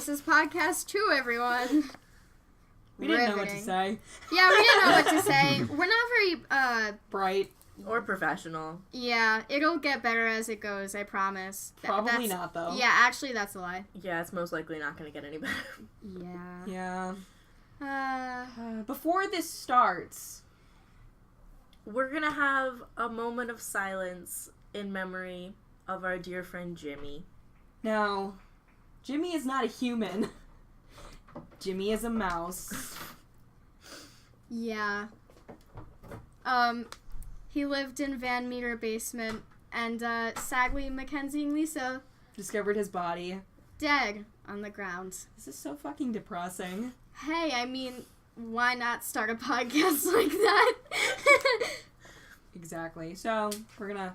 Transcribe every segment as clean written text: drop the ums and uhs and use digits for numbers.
This is podcast 2, everyone. We didn't know what to say. Yeah, we didn't know what to say. We're not very, bright. Or professional. Yeah, it'll get better as it goes, I promise. Probably not, though. Yeah, actually, that's a lie. Yeah, it's most likely not going to get any better. Yeah. Yeah. Before this starts, we're going to have a moment of silence in memory of our dear friend Jimmy. Now, Jimmy is not a human. Jimmy is a mouse. Yeah. He lived in Van Meter basement, and sadly, Mackenzie and Lisa discovered his body dead on the ground. This is so fucking depressing. Hey, I mean, why not start a podcast like that? Exactly. So, we're gonna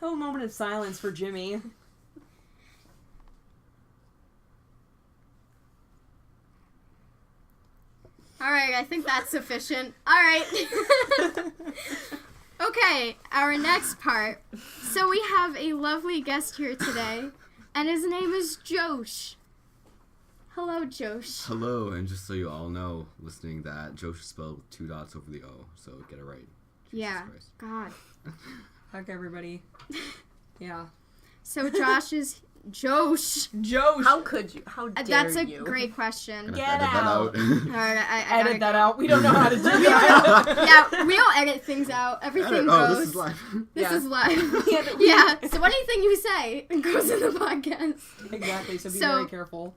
have a moment of silence for Jimmy. Alright, I think that's sufficient. Alright. Okay, our next part. So we have a lovely guest here today, and his name is Jösh. Hello, Jösh. Hello, and just so you all know, listening, that Jösh is spelled with 2 dots over the O, so get it right. Yeah, Christ. God. Fuck everybody. Yeah. So Jösh. Jösh. How could you? How dare you? That's a great question. Get out. Alright, I edit that out. We don't know how to do that. Yeah, we don't edit things out. Everything goes. Oh, this is live. This is live. Yeah, so anything you say goes in the podcast. Exactly, so be very careful.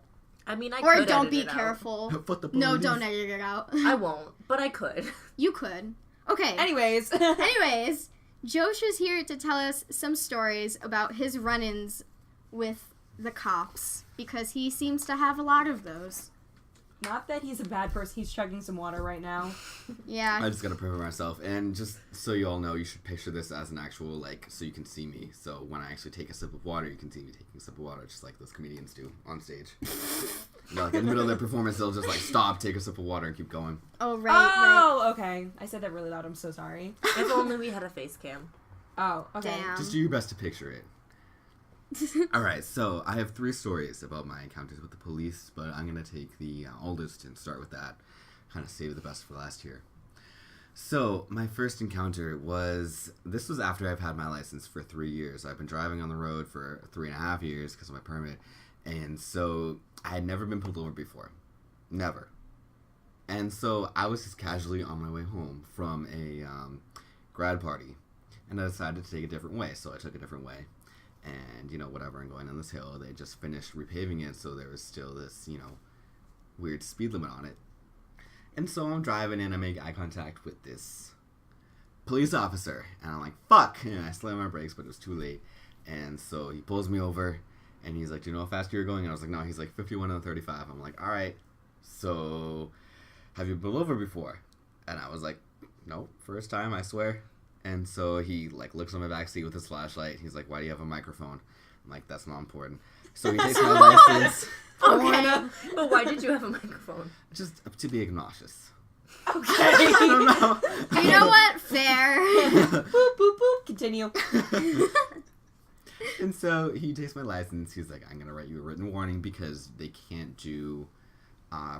I mean, I or could don't edit be it careful. No, don't edit it out. I won't, but I could. You could. Okay. Anyways, Jösh is here to tell us some stories about his run-ins with the cops, because he seems to have a lot of those. Not that he's a bad person, he's chugging some water right now. Yeah. I just gotta prepare myself, and just so you all know, you should picture this as an actual, so you can see me. So when I actually take a sip of water, you can see me taking a sip of water, just like those comedians do on stage. In the middle of their performance, they'll just stop, take a sip of water, and keep going. Oh, right. Okay. I said that really loud, I'm so sorry. If only we had a face cam. Oh, okay. Damn. Just do your best to picture it. Alright, so I have 3 stories about my encounters with the police, but I'm going to take the oldest and start with that. Kind of save the best for last here. So, my first encounter was, this was after I've had my license for 3 years. I've been driving on the road for 3.5 years because of my permit, and so I had never been pulled over before. Never. And so I was just casually on my way home from a grad party, and I decided to take a different way, so I took a different way. And, whatever, and going on this hill, they just finished repaving it, so there was still this, weird speed limit on it. And so I'm driving, and I make eye contact with this police officer, and I'm like, fuck! And I slammed my brakes, but it was too late. And so he pulls me over, and he's like, do you know how fast you're going? And I was like, no. He's like, 51 and 35. I'm like, alright, so have you been over before? And I was like, no, first time, I swear. And so he, looks on my backseat with his flashlight. He's like, why do you have a microphone? I'm like, that's not important. So he takes my license. Okay. But why did you have a microphone? Just to be obnoxious. Okay. I don't know. You know what? Fair. Boop, boop, boop. Continue. And so he takes my license. He's like, I'm going to write you a written warning because they can't do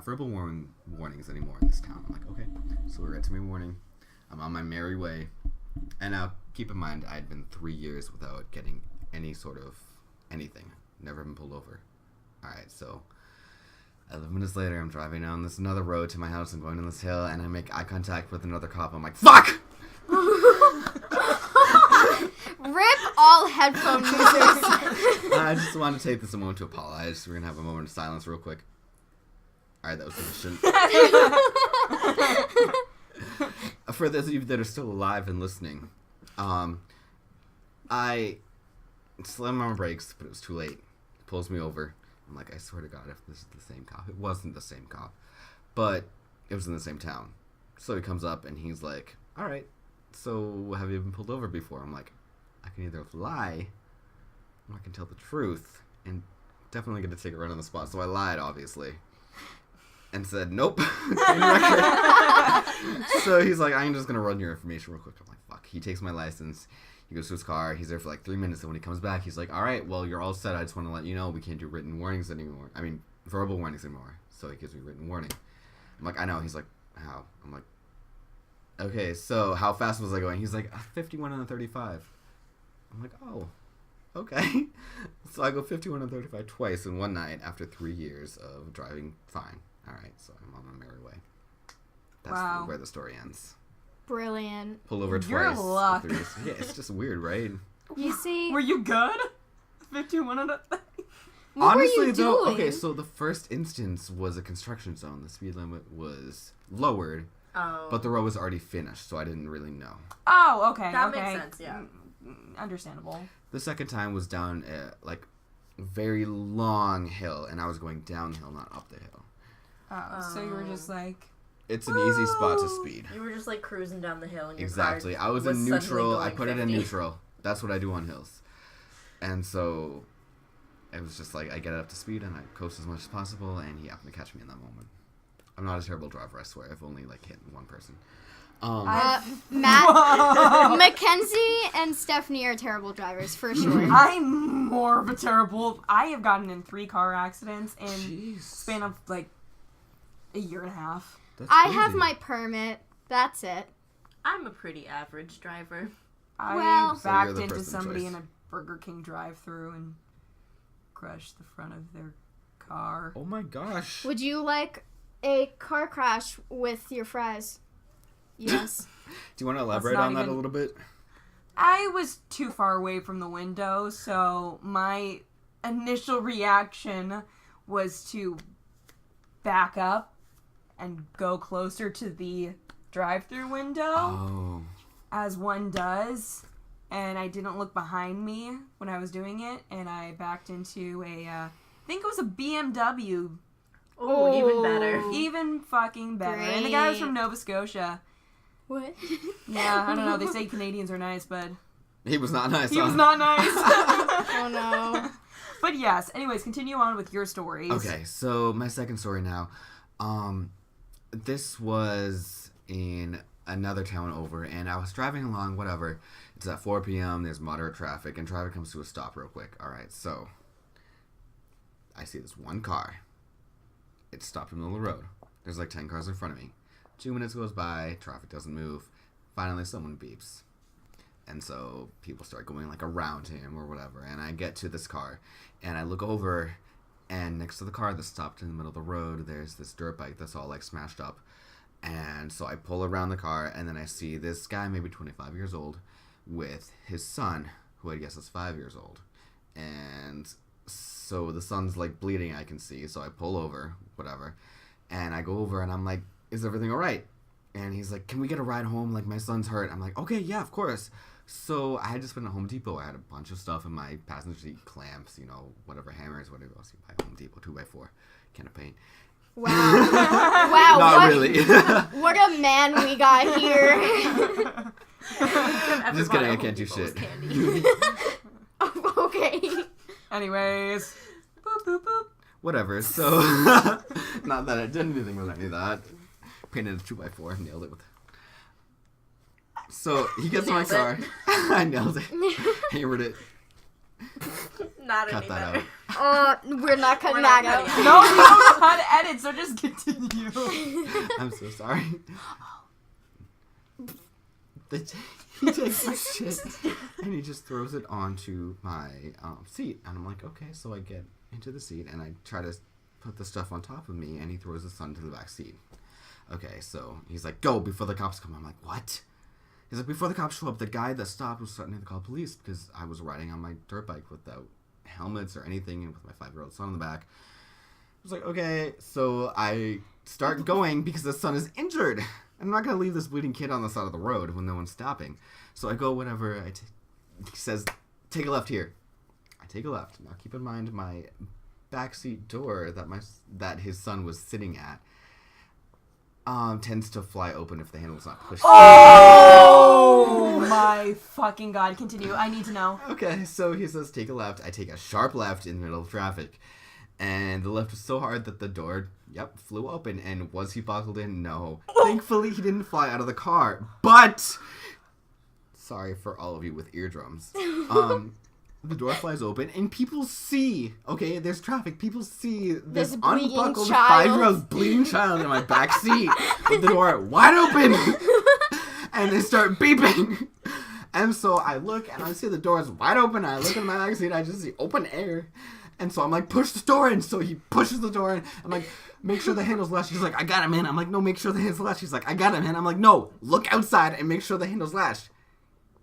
verbal warnings anymore in this town. I'm like, okay. So he writes me a warning. I'm on my merry way. And now, keep in mind, I had been 3 years without getting any sort of anything. Never been pulled over. Alright, so 11 minutes later, I'm driving down this another road to my house and going down this hill, and I make eye contact with another cop. I'm like, fuck! Rip all headphone users. I just want to take this a moment to apologize. We're going to have a moment of silence real quick. Alright, that was sufficient. For those of you that are still alive and listening, I slammed on my brakes, but it was too late. He pulls me over. I'm like, I swear to God, if this is the same cop. It wasn't the same cop, but it was in the same town. So he comes up and he's like, all right, so have you been pulled over before? I'm like, I can either lie or I can tell the truth, and definitely going to take it right on the spot. So I lied, obviously. And said, nope. So he's like, I'm just going to run your information real quick. I'm like, fuck. He takes my license. He goes to his car. He's there for 3 minutes. And when he comes back, he's like, all right, well, you're all set. I just want to let you know we can't do written warnings anymore. I mean, verbal warnings anymore. So he gives me written warning. I'm like, I know. He's like, how? I'm like, okay, so how fast was I going? He's like, 51 and a 35. I'm like, oh, okay. So I go 51 and 35 twice in one night after 3 years of driving fine. All right, so I'm on my merry way. That's where the story ends. Brilliant. Pull over Your twice. luck. Yeah, it's just weird, right? You see, Were you good? 51 on a... what Honestly, were you though, doing? okay, so the first instance was a construction zone. The speed limit was lowered, Oh. but the road was already finished, so I didn't really know. Oh, okay. That okay. makes sense, yeah. Understandable. The second time was down a, very long hill, and I was going downhill, not up the hill. Oh, so you were just like... It's an easy spot to speed. You were just like cruising down the hill and your Exactly. car I was in suddenly neutral. I going put it in 50. neutral. That's what I do on hills. And so it was just like I get it up to speed and I coast as much as possible, and he happened to catch me in that moment. I'm not a terrible driver, I swear. I've only hit one person. Matt, Mackenzie, and Stephanie are terrible drivers for sure. I'm more of a terrible... I have gotten in 3 car accidents in Jeez. span of like a year and a half. That's I crazy. have my permit. That's it. I'm a pretty average driver. I Well- So you're backed the into person somebody choice. in a Burger King drive-thru and crushed the front of their car. Oh my gosh. Would you like a car crash with your fries? Yes. Do you want to elaborate not on that a even- little bit? I was too far away from the window, so my initial reaction was to back up and go closer to the drive-through window, Oh. as one does. And I didn't look behind me when I was doing it, and I backed into I think it was a BMW. Oh, even better. Even fucking better. And the guy was from Great. Nova Scotia. What? Yeah, I don't know. They say Canadians are nice, but He was not nice. he huh? was not nice. Oh no. But yes, anyways, continue on with your stories. Okay, so my second story now. This was in another town over, and I was driving along, whatever. It's at 4 p.m., there's moderate traffic, and traffic comes to a stop real quick. Alright, so I see this one car. It stopped in the middle of the road. There's like 10 cars in front of me. 2 minutes goes by, traffic doesn't move. Finally, someone beeps. And so people start going like around him or whatever. And I get to this car, and I look over, and next to the car that stopped in the middle of the road, there's this dirt bike that's all like smashed up. And so I pull around the car, and then I see this guy, maybe 25 years old, with his son, who I guess is 5 years old. And so the son's like bleeding, I can see. So I pull over, whatever. And I go over, and I'm like, is everything all right? And he's like, can we get a ride home? Like, my son's hurt. I'm like, okay, yeah, of course. So I had just been at Home Depot. I had a bunch of stuff in my passenger seat, clamps, whatever, hammers, whatever else you buy at Home Depot, 2x4, can of paint. Wow. Wow. Not what, really. What a man we got here. Just kidding, I can't do shit. Okay. Anyways. Boop, boop, boop. Whatever, so... not that I did anything with any of that. Painted a 2x4, nailed it with... So, he gets in my car. I nailed it. Hammered it. Not Cut any that better. out. We're not cutting We're not that out. cutting No, you don't know how to edit, so just continue. I'm so sorry. He takes my shit and he just throws it onto my seat. And I'm like, okay, so I get into the seat and I try to put the stuff on top of me, and he throws the son to the back seat. Okay, so he's like, go before the cops come. I'm like, what? He's like, before the cops show up, the guy that stopped was starting to call police because I was riding on my dirt bike without helmets or anything and with my 5-year-old son on the back. I was like, okay, so I start going because the son is injured. I'm not going to leave this bleeding kid on the side of the road when no one's stopping. So I go whatever. He says, take a left here. I take a left. Now keep in mind my backseat door that his son was sitting at tends to fly open if the handle's not pushed. Oh my fucking god. Continue. I need to know. Okay, so he says take a left. I take a sharp left in the middle of traffic. And the left was so hard that the door, flew open. And was he buckled in? No. Thankfully, he didn't fly out of the car. But, sorry for all of you with eardrums. the door flies open, and people see, okay, there's traffic, people see this bleeding unbuckled child. 5-year-old bleeding child in my back seat with the door wide open, and they start beeping. And so I look, and I see the door is wide open, and I look in my back seat, and I just see open air. And so I'm like, push the door in. So he pushes the door in. I'm like, make sure the handle's latched. He's like, I got him in. I'm like, no, make sure the handle's latched. He's like, I got him in. I'm like, no, look outside and make sure the handle's latched.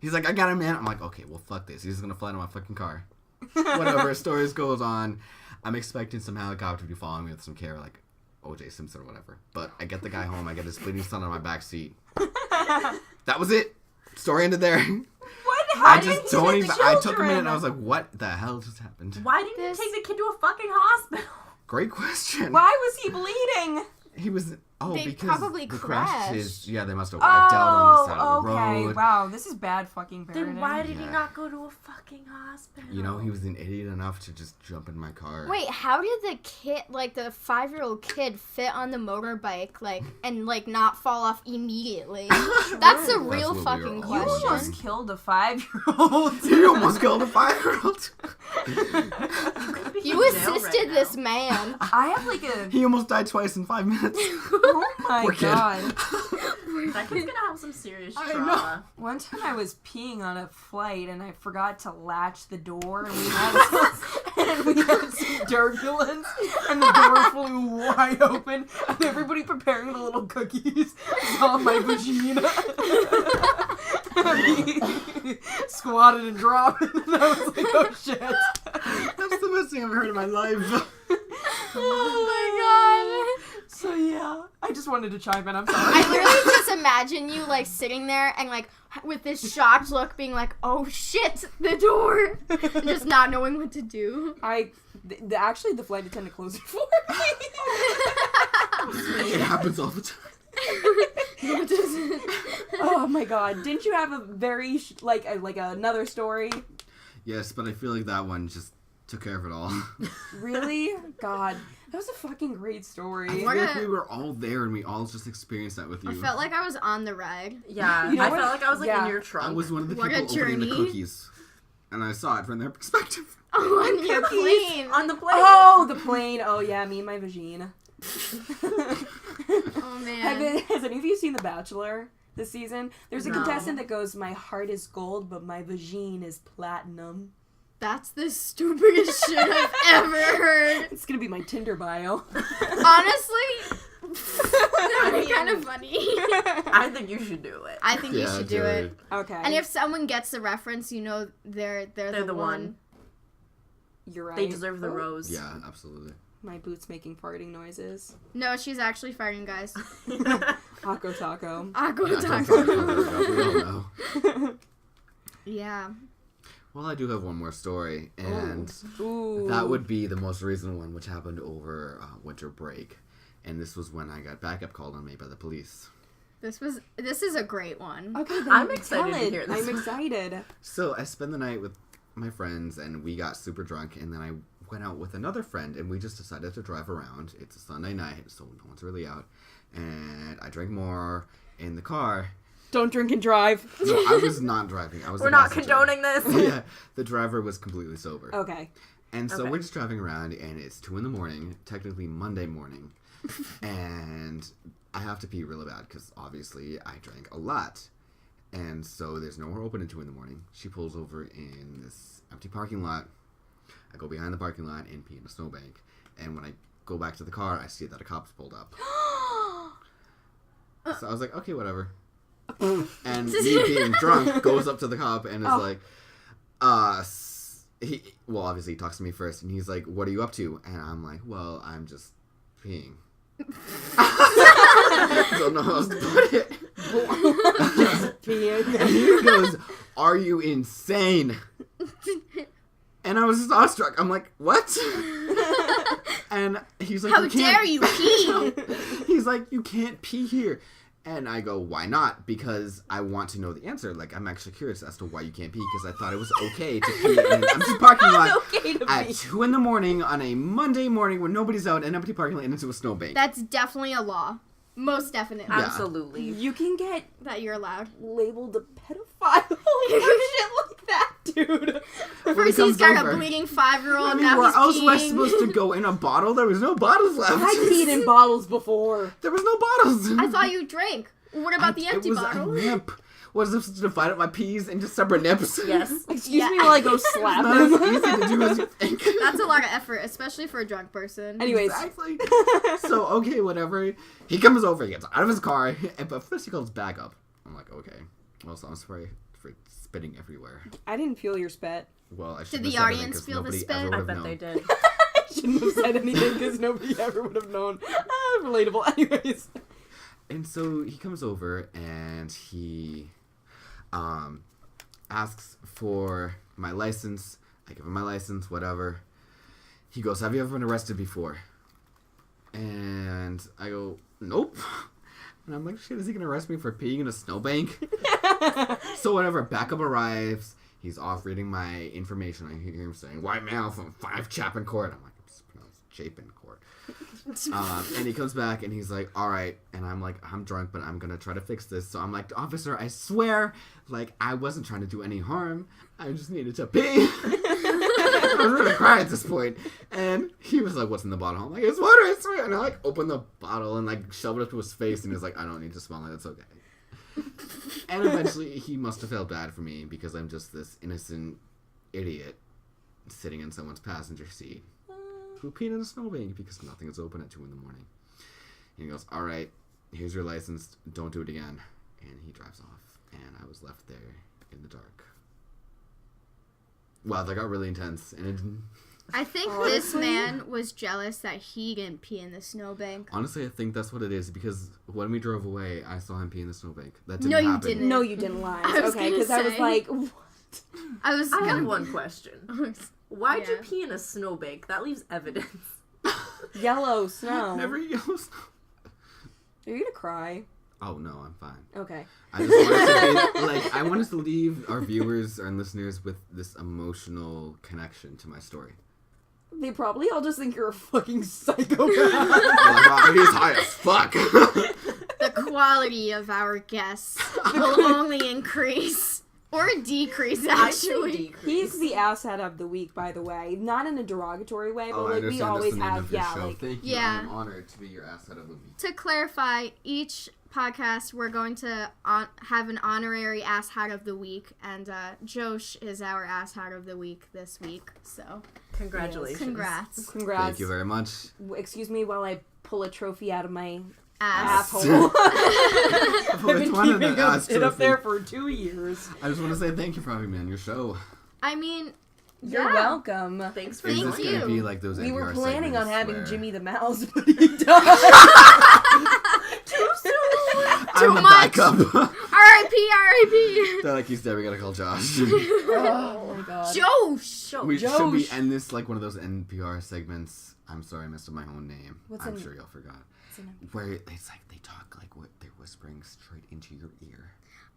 He's like, I got him in. I'm like, okay, well, fuck this. He's just going to fly to my fucking car. Whatever, stories goes on. I'm expecting some helicopter to be following me with some care, like O.J. Simpson or whatever. But I get the guy home. I get his bleeding son on my back seat. That was it. Story ended there. What? I just don't even. I took a minute and I was like, what the hell just happened? Why didn't you take the kid to a fucking hospital? Great question. Why was he bleeding? He was. Oh, They because probably the crashed. crash is. Yeah, they must have wiped out on the side of the okay. road. Wow, this is bad fucking parenting. Then why did he Yeah. not go to a fucking hospital? You know, he was an idiot enough to just jump in my car. Wait, how did the kid, like the 5-year-old kid, fit on the motorbike, like, and like not fall off immediately? That's a real what we fucking were all You question. almost killed a 5-year-old. You almost killed a 5-year-old. You assisted this man. I have like a. He almost died twice in 5 minutes. Oh my Poor kid. god. That kid's gonna have some serious I trauma. One time I was peeing on a flight and I forgot to latch the door and we had some turbulence and the door flew wide open and everybody preparing the little cookies saw my vagina. And we squatted and dropped and I was like, oh shit. That's the best thing I've heard in my life. Oh my god. So yeah, I just wanted to chime in, I'm sorry. I literally just imagine you like sitting there and like with this shocked look being like, oh shit, the door. And just not knowing what to do. Actually, the flight attendant closed it for me. It happens all the time. No, it doesn't. Oh my god! Didn't you have a very like another story? Yes, but I feel like that one just took care of it all. Really? God, that was a fucking great story. I feel We're like gonna- we were all there and we all just experienced that with you. I felt like I was on the ride. Yeah, You know I what? felt like I was like Yeah. in your trunk. I was one of the What people a opening the journey. cookies. And I saw it from their perspective. Oh, on your plane. on the plane. Oh, the plane. Oh yeah, me and my vagina. Oh man. Has any of you seen The Bachelor this season? There's a No. contestant that goes, "My heart is gold, but my vagina is platinum." That's the stupidest shit I've ever heard. It's gonna be my Tinder bio. Honestly, that would be kind of funny. I think you should do it. I think you should do it. Okay. And if someone gets the reference, you know they're the one. You're right. They deserve the rose. Yeah, absolutely. My boots making farting noises. No, she's actually fighting, guys. Taco taco. Aqua Yeah, taco. we all know. Yeah. Well, I do have one more story, and Ooh. that would be the most recent one, which happened over winter break. And this was when I got backup called on me by the police. This is a great one. Okay, then I'm excited tell to it. hear this. I'm excited. So I spent the night with my friends, and we got super drunk, and then I went out with another friend, and we just decided to drive around. It's a Sunday night, so no one's really out. And I drank more in the car. Don't drink and drive. No, I was not driving. I was We're the not passenger. condoning this. Yeah, the driver was completely sober. Okay. And so Okay. we're just driving around, and it's 2 a.m, technically Monday morning. And I have to pee really bad, because obviously I drank a lot. And so there's nowhere open at 2 a.m. She pulls over in this empty parking lot. I go behind the parking lot and pee in a snowbank. And when I go back to the car, I see that a cop's pulled up. So I was like, okay, whatever. And me being drunk goes up to the cop and is like, well, obviously he talks to me first, and he's like, what are you up to? And I'm like, well, I'm just peeing. Don't know how else to put it. And he goes, are you insane? And I was just awestruck. I'm like, what? And he's like, How dare you pee? He's like, you can't pee here. And I go, why not? Because I want to know the answer. Like, I'm actually curious as to why you can't pee, because I thought it was okay to pee in an empty parking lot Okay to at pee. 2 a.m. on a Monday morning when nobody's out, in an empty parking lot, and into a snowbank. That's definitely a law. Most definitely. Yeah. Absolutely. You can get That you're allowed. labeled a pedophile or shit like that too. dude. First he's got a bleeding 5-year-old, I mean, now where he's else was I peeing. supposed to go? In a bottle? There was no bottles left. I peed in bottles before. There was no bottles. I thought you drank. What about the empty it was bottle? A nip. Was I supposed to divide up my peas into separate nips? Yes. Excuse me while I go slap Not as him. easy to do as you think. That's a lot of effort, especially for a drunk person. Anyways. Exactly. So, okay, whatever. He comes over, he gets out of his car, but first he calls back up. I'm like, okay. Well, so I'm sorry for spitting everywhere. I didn't feel your spit. Well, I Did shouldn't the have said audience anything 'cause feel the nobody spit? ever I would bet have they known. did. I shouldn't have said anything because nobody ever would have known. Relatable. Anyways. And so he comes over and he asks for my license. I give him my license, whatever. He goes, have you ever been arrested before? And I go, nope. And I'm like, shit, is he going to arrest me for peeing in a snowbank? So whatever, backup arrives. He's off reading my information. I hear him saying, white male from 5 Chapin Court. I'm like, it's pronounced Chapin Court. And he comes back and he's like, all right. And I'm like, I'm drunk, but I'm going to try to fix this. So I'm like, officer, I swear, like, I wasn't trying to do any harm. I just needed to pee. I was going to cry at this point. And he was like, what's in the bottle? I'm like, it's water, I swear. And I like opened the bottle and like shoved it up to his face. And he was like, I don't need to smell it. It's okay. And eventually he must have felt bad for me because I'm just this innocent idiot sitting in someone's passenger seat who peed in a snowbank because nothing is open at 2 in the morning. And he goes, all right, here's your license. Don't do it again. And he drives off. And I was left there in the dark. Wow, that got really intense. And I think this man was jealous that he didn't pee in the snowbank. honestly, I think that's what it is because when we drove away, I saw him pee in the snowbank. That didn't No, you happen. didn't. No, you didn't lie. I was Okay, gonna because I was say. like, what? I have one question. Why'd you Yeah. pee in a snowbank? That leaves evidence. Yellow snow. Never yellow snow. Are you gonna cry? Oh, no, I'm fine. Okay. I just wanted to I wanted to leave our viewers and listeners with this emotional connection to my story. They probably all just think you're a fucking psychopath. Wow, he's high as fuck. The quality of our guests will only increase or decrease, actually. He's the asshat of the week, by the way. Not in a derogatory way, but Oh, I like we understand always that's the name have, of your yeah, show. like Thank you. Yeah. I'm honored to be your asset of the week. To clarify, each podcast we're going to have an honorary asshat of the week, and Jösh is our asshat of the week this week. So Congratulations. congrats, congrats. Thank you very much. Excuse me while I pull a trophy out of my ass. asshole. I've Which been one of keeping the ass it up trophy? there for 2 years. I just want to say thank you for having me on your show. I mean, You're yeah. welcome. Thanks for Is Thank this joining. going to you. be like those We were NPR planning on segments having where Jimmy the Mouse, but he died. Too soon. I'm the much. backup. R.I.P. R.I.P. They're like, he's dead, we gotta call Josh. Oh my god. Jösh. Show. Should we Jösh. end this like one of those NPR segments? I'm sorry I messed up my own name. What's I'm an- sure y'all forgot. Where it's like they talk like what they're whispering straight into your ear.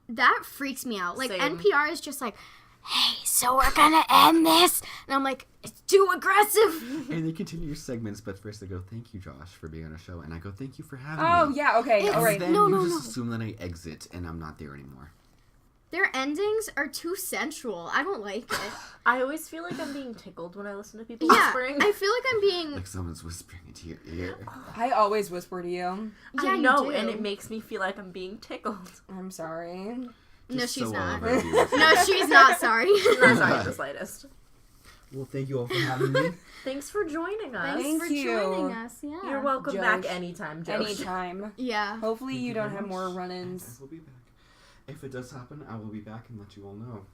That freaks me out. Like, Same. NPR is just like, hey, so we're gonna end this? And I'm like, it's too aggressive. And they continue your segments, but first they go, thank you, Josh, for being on a show. And I go, thank you for having Oh me. yeah, okay, It's- all right. And then No, you no, just no. assume that I exit and I'm not there anymore. Their endings are too sensual. I don't like it. I always feel like I'm being tickled when I listen to people Yeah, whispering. I feel like I'm being... Like someone's whispering into your ear. I always whisper to you. Yeah, I know, you do. and it makes me feel like I'm being tickled. I'm sorry. No, Just she's so all not. of our viewers- No, she's not, sorry. That's not the slightest. Well, thank you all for having me. Thanks for joining us. Thanks for Thank you. joining us, yeah. You're welcome Jösh. back anytime, Josh. Anytime. Yeah. Hopefully you don't have more I run-ins. will be back. If it does happen, I will be back and let you all know.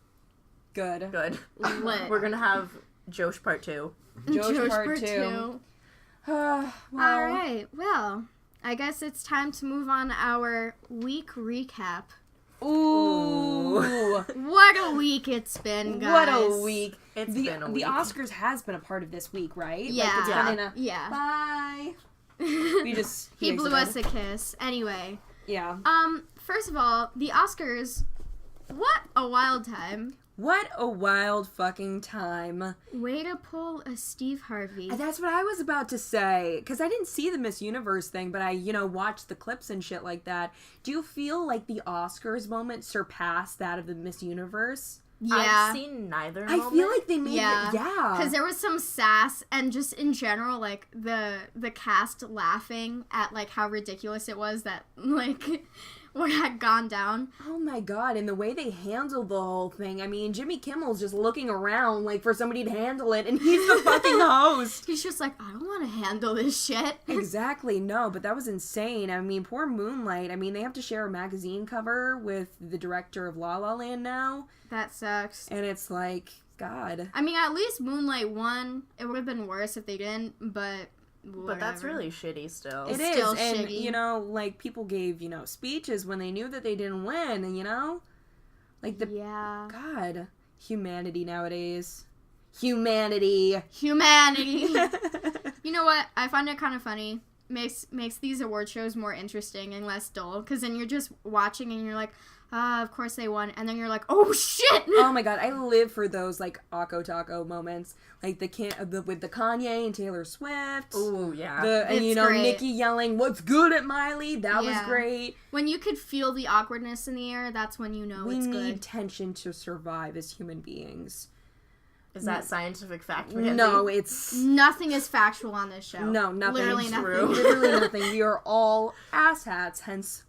Good. Good. Lit. We're gonna have Josh part 2. Jösh part part 2. All right, well, I guess it's time to move on to our week recap. Ooh. What a week it's been, guys. What a week. It's The been a week. Oscars has been a part of this week, right? Yeah. Like it's Yeah. been in a Yeah. bye. We just He blew exited. us a kiss. Anyway, Yeah. first of all, the Oscars. What a wild time. What a wild fucking time. Way to pull a Steve Harvey. That's what I was about to say. Because I didn't see the Miss Universe thing, but I, watched the clips and shit like that. Do you feel like the Oscars moment surpassed that of the Miss Universe? Yeah. I've seen neither I moment. feel like they made Yeah. yeah. Because there was some sass, and just in general, like, the cast laughing at, like, how ridiculous it was that, like, what had gone down. Oh my god, and the way they handled the whole thing. I mean, Jimmy Kimmel's just looking around like for somebody to handle it, and he's the fucking host. He's just like, I don't want to handle this shit. Exactly, no, but that was insane. I mean, poor Moonlight. I mean, they have to share a magazine cover with the director of La La Land now, That sucks. and it's like, God. I mean, at least Moonlight won. It would have been worse if they didn't, but whatever. But that's really shitty still. It Still is, and, shitty. you know, like, people gave, you know, speeches when they knew that they didn't win, and, you know? Like, the... Yeah. God. Humanity nowadays. Humanity. Humanity. You know what? I find it kind of funny. Makes these award shows more interesting and less dull. Because then you're just watching and you're like, of course they won. And then you're like, oh shit! Oh my god, I live for those, like, Akko Taco moments. Like, with the Kanye and Taylor Swift. Ooh, yeah. And, It's you know, great. Nikki yelling, "What's good at Miley?" That was Yeah. great. When you could feel the awkwardness in the air, that's when you know We it's need good. tension to survive as human beings. Is that scientific fact, Mackenzie? No, it's... Nothing is factual on this show. No, nothing. Literally nothing. True. Literally nothing. We are all asshats, hence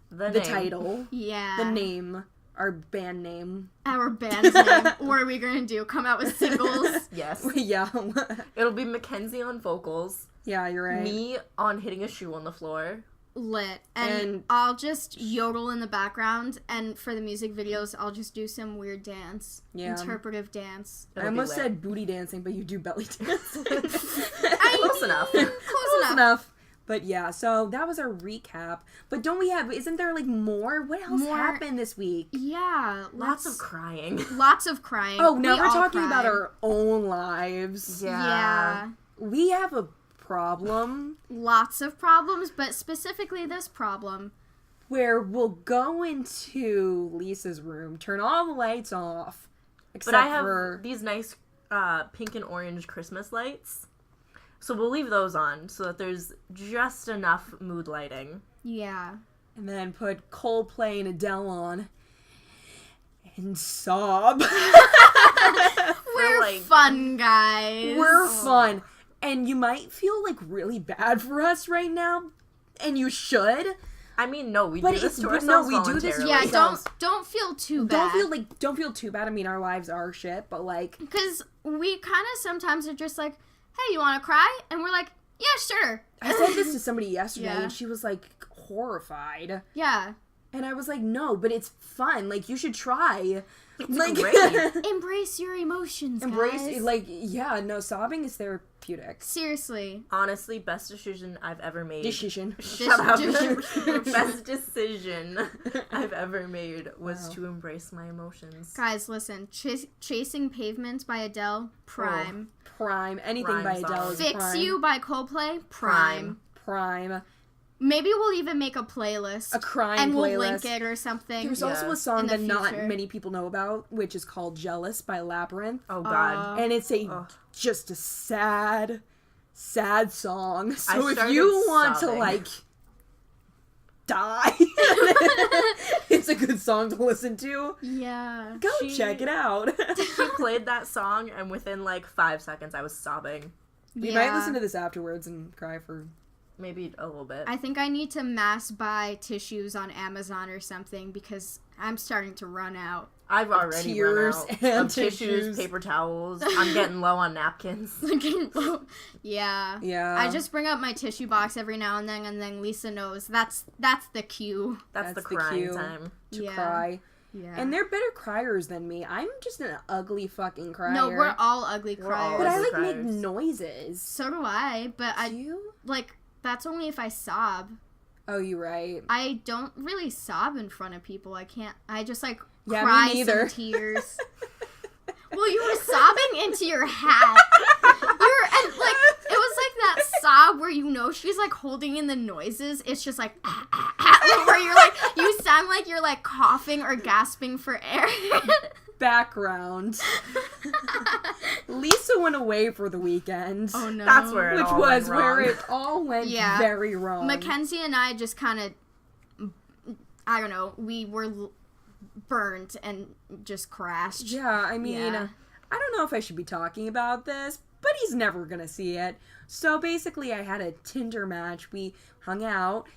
The the name. title, Yeah. the name, our band name. Our band's name. What are we gonna do? Come out with singles? Yes. Yeah. It'll be Mackenzie on vocals, Yeah, you're right. me on hitting a shoe on the floor. Lit. And And- I'll just yodel in the background, and for the music videos, I'll just do some weird dance. Yeah. Interpretive dance. I It'll be almost lit. said booty dancing, but you do belly dancing. Close enough. Close enough. But yeah, so that was our recap. But don't we have, isn't there like more? What else More- happened this week? Yeah. Lots of crying. Lots of crying. Oh, now We we're all talking about cried. our own lives. Yeah. We have a problem Lots of problems, but specifically this problem. where we'll go into Lisa's room, turn all the lights off, except But I have for... these nice pink and orange Christmas lights. So we'll leave those on so that there's just enough mood lighting. Yeah. And then put Coldplay and Adele on. And sob. We're like- fun, guys. We're fun. And you might feel like really bad for us right now. And you should. I mean, no, we But do this it's- to but no, ourselves we do this- voluntarily. Yeah, ourselves. don't feel too bad. Don't feel too bad. I mean, our lives are shit, but like... Because we kind of sometimes are just like, hey, you want to cry? And we're like, yeah, sure. I said this to somebody yesterday, Yeah. and she was like horrified. Yeah. And I was like, no, but it's fun. Like, you should try. It's Like, great. Embrace your emotions, embrace, guys. like, yeah, no, sobbing is therapeutic. Seriously. Honestly, best decision I've ever made. Decision. Shut up. Dis- Best decision I've ever made was Wow. to embrace my emotions. Guys, listen. Chasing Pavement by Adele, prime. Prime. Anything Prime by Adele song. is Fix prime. You by Coldplay, prime. Prime. Maybe we'll even make a playlist. A crime and we'll playlist. link it or something. There's Yeah. also a song In the that not future. many people know about, which is called Jealous by Labyrinth. Oh, God. And it's Ugh. just a sad song. So if started you want sobbing. to, like, die, it's a good song to listen to. Yeah. Go She- check it out. She played that song, and within like 5 seconds, I was sobbing. You Yeah. might listen to this afterwards and cry for... Maybe a little bit. I think I need to mass buy tissues on Amazon or something because I'm starting to run out. I've already tears run out and of tissues, tissues. paper towels. I'm getting low on napkins. Yeah. Yeah. I just bring up my tissue box every now and then Lisa knows that's the cue. That's the That's the crying cue. time. to Yeah. cry. Yeah. And they're better criers than me. I'm just an ugly fucking crier. no, we're all ugly We're all criers. But I ugly like make criers. noises. So do I, but Do I you? like that's only if I sob. Oh, you're right. I don't really sob in front of people. I can't. I just like Yeah, me cry neither. some tears. Well, you were sobbing into your hat. And like it was like that sob where you know she's like holding in the noises. It's just like where you're like you sound like you're like coughing or gasping for air. Background. Lisa went away for the weekend. Oh no. That's where it Which all was went where wrong. it all went Yeah. very wrong. Mackenzie and I just kind of I don't know, we were burnt and just crashed. Yeah, I mean, Yeah. I don't know if I should be talking about this, but he's never gonna see it. So basically, I had a Tinder match. We hung out.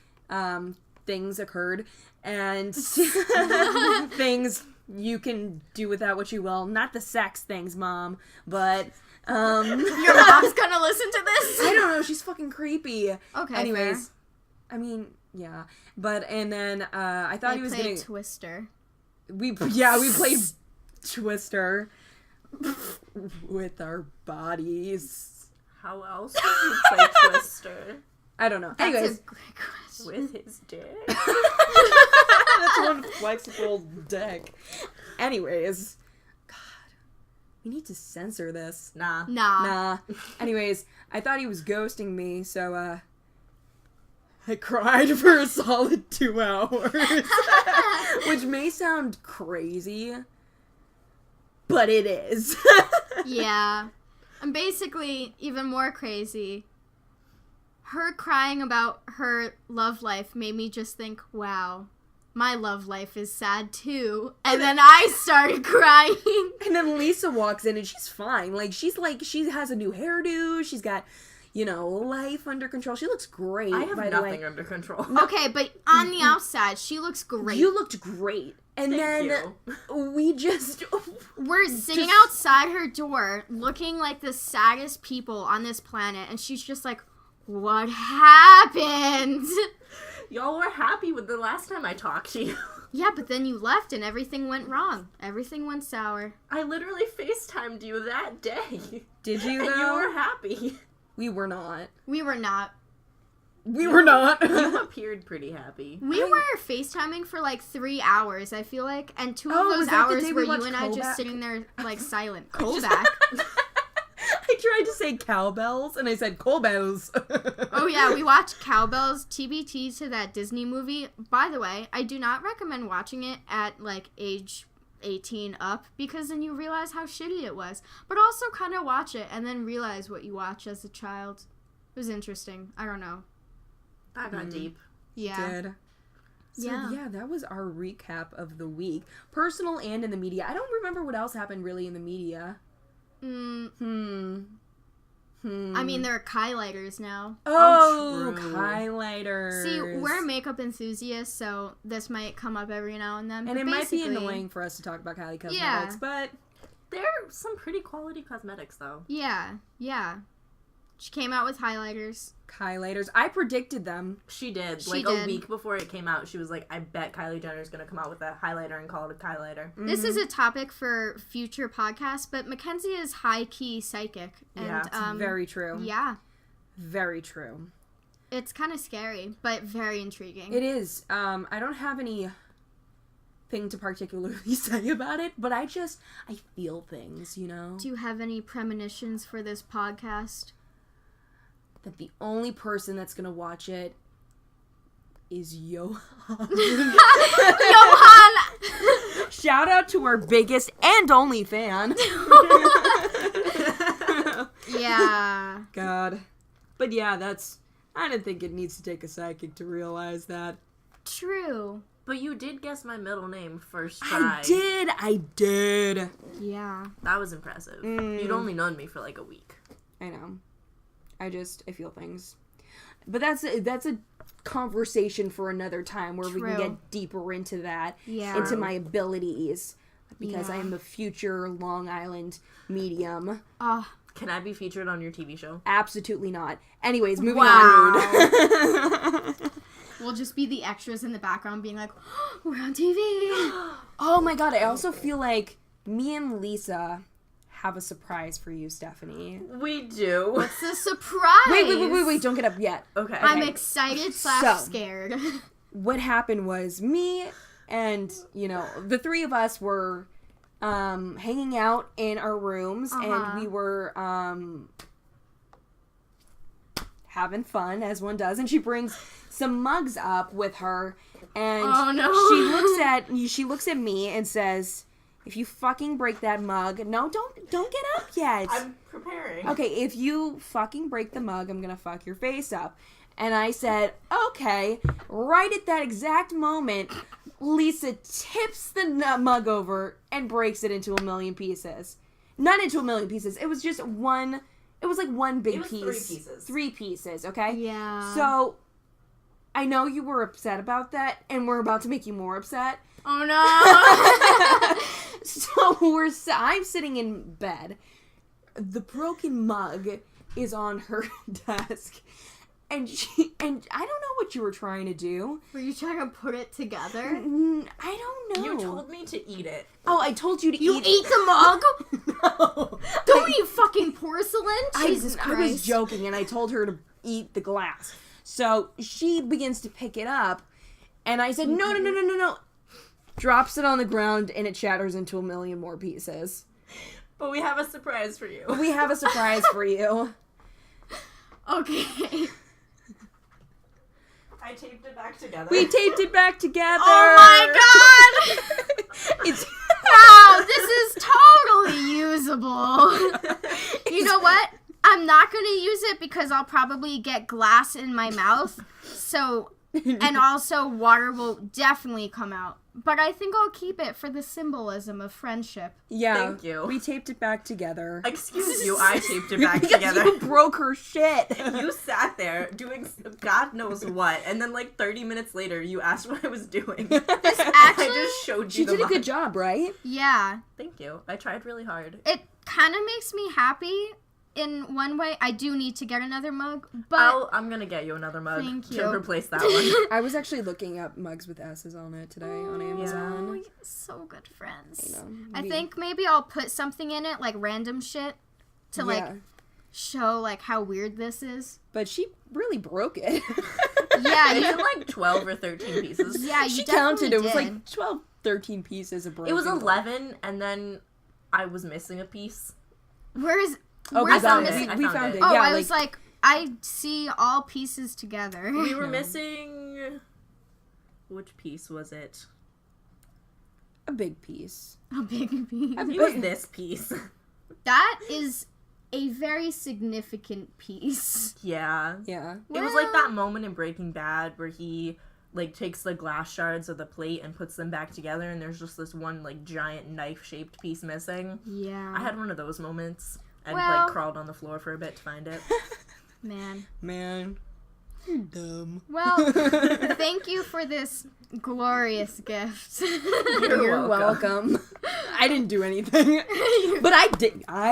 Things occurred, and things you can do with that what you will. Not the sex things, Mom, but Your mom's gonna listen to this? I don't know. She's fucking creepy. Okay, Anyways, fair. I mean, yeah, but and then I thought he was played gonna. Twister. We played Twister with our bodies. How else would you play Twister? I don't know. That's Anyways, a great question. With his dick? that's one flexible dick. Anyways, God, we need to censor this. Nah. Nah. Anyways, I thought he was ghosting me, so I cried for a solid 2 hours, which may sound crazy, but it is. Yeah. And basically, even more crazy, her crying about her love life made me just think, wow, my love life is sad too. And then I started crying. And then Lisa walks in and she's fine. She has a new hairdo. She's got, life under control. She looks great. I have by the way. nothing under control. Okay, but on the outside, she looks great. You looked great. And Thank then you. we just We're sitting Just- outside her door, looking like the saddest people on this planet, and she's just like, what happened? Y'all were happy with the last time I talked to you. Yeah, but then you left and everything went wrong. Everything went sour. I literally FaceTimed you that day. Did you And though? you were happy. We were not. We were not. We were not. You appeared pretty happy. We were FaceTiming for like 3 hours, I feel like, and 2 Oh, of was those that the hours day were we you watched and I Kovac? just sitting there like silent. Kovac. I tried to say cowbells and I said cowbells. Oh yeah, we watched Cowbells, TBT to that Disney movie. By the way, I do not recommend watching it at like age 18 up because then you realize how shitty it was. But also kind of watch it and then realize what you watch as a child. It was interesting. I don't know. That got deep. Yeah. Did. So, Yeah. yeah, that was our recap of the week. Personal and in the media. I don't remember what else happened really in the media. I mean, there are highlighters now. Oh, true. highlighters. See, we're makeup enthusiasts, so this might come up every now and then. And but it might be basically- annoying for us to talk about Kylie Cosmetics, Yeah. but There are some pretty quality cosmetics, though. Yeah. She came out with highlighters. highlighters. I predicted them. She did. She Like did. a week before it came out, she was like, I bet Kylie Jenner's going to come out with a highlighter and call it a highlighter. This is a topic for future podcasts, but Mackenzie is high-key psychic. And, Yeah, it's Very true. Yeah. Very true. It's kind of scary, but very intriguing. It is. I don't have any thing to particularly say about it, but I feel things, Do you have any premonitions for this podcast? That the only person that's gonna watch it is Johan. Johan! Shout out to our biggest and only fan. Yeah. God. But yeah, I didn't think it needs to take a psychic to realize that. True. But you did guess my middle name first try. I did. Yeah. That was impressive. You'd only known me for like a week. I know. I feel things. But that's a conversation for another time where we can True. get deeper into that. Yeah. Into my abilities. Because Yeah. I am a future Long Island medium. Oh, Can I be featured on your TV show? Absolutely not. Anyways, moving Wow. on. we'll just be the extras in the background being like, oh, we're on TV. Oh my god, I also feel like me and Lisa have a surprise for you, Stephanie. We do. What's the surprise? Wait, don't get up yet. Okay. I'm excited / So. scared. What happened was me and, the three of us were hanging out in our rooms and we were having fun as one does, and she brings some mugs up with her and Oh, no. she looks at me and says, if you fucking break that mug, no, don't get up yet. I'm preparing. Okay, if you fucking break the mug, I'm gonna fuck your face up. And I said, okay. Right at that exact moment, Lisa tips the mug over and breaks it into a million pieces. Not into a million pieces. It was just one. It was like one big piece. 3 pieces. 3 pieces, okay? Yeah. So, I know you were upset about that, and we're about to make you more upset. Oh no. So I'm sitting in bed. The broken mug is on her desk. And I don't know what you were trying to do. Were you trying to put it together? I don't know. You told me to eat it. Oh, I told you to You eat. ate the mug? No. Don't eat fucking porcelain. Jesus I Christ. was joking, and I told her to eat the glass. So she begins to pick it up, and I said, no. Drops it on the ground, and it shatters into a million more pieces. But we have a surprise for you. We have a surprise for you. Okay. I taped it back together. We taped it back together. Oh my god! It's Wow, this is totally usable. You know what? I'm not going to use it because I'll probably get glass in my mouth. So, and also water will definitely come out. But I think I'll keep it for the symbolism of friendship. yeah. Thank you. We taped it back together. Excuse you, I taped it back Because together. you broke her shit. You sat there doing God knows what, and then like 30 minutes later, you asked what I was doing. I just showed She you the did a good mug. job, right? Yeah. Thank you. I tried really hard. It kind of makes me happy in one way. I do need to get another mug, but I'm gonna get you another mug Thank to you. replace that one. I was actually looking up mugs with S's on it today on Oh, Amazon. you're so good friends. I know. I think maybe I'll put something in it, like random shit, to like Yeah. show like how weird this is. But she really broke it. Yeah, It's you, like 12 or 13 pieces. yeah, you She definitely counted. It was did. like 12, 13 pieces of broken. It was glass. 11, and then I was missing a piece. Where's Oh, where's we found the it. missing? We I found found it. it. Oh, Yeah, I was like, I see all pieces together. We were No. missing... Which piece was it? a big piece. A big piece. A It was big- this piece. That is a very significant piece. Yeah. Yeah. It was like that moment in Breaking Bad where he like takes the glass shards of the plate and puts them back together, and there's just this one like giant knife-shaped piece missing. Yeah. I had one of those moments and Well- like crawled on the floor for a bit to find it. Man. Man. You're dumb. Well, thank you for this glorious gift. You're welcome. I didn't do anything. But I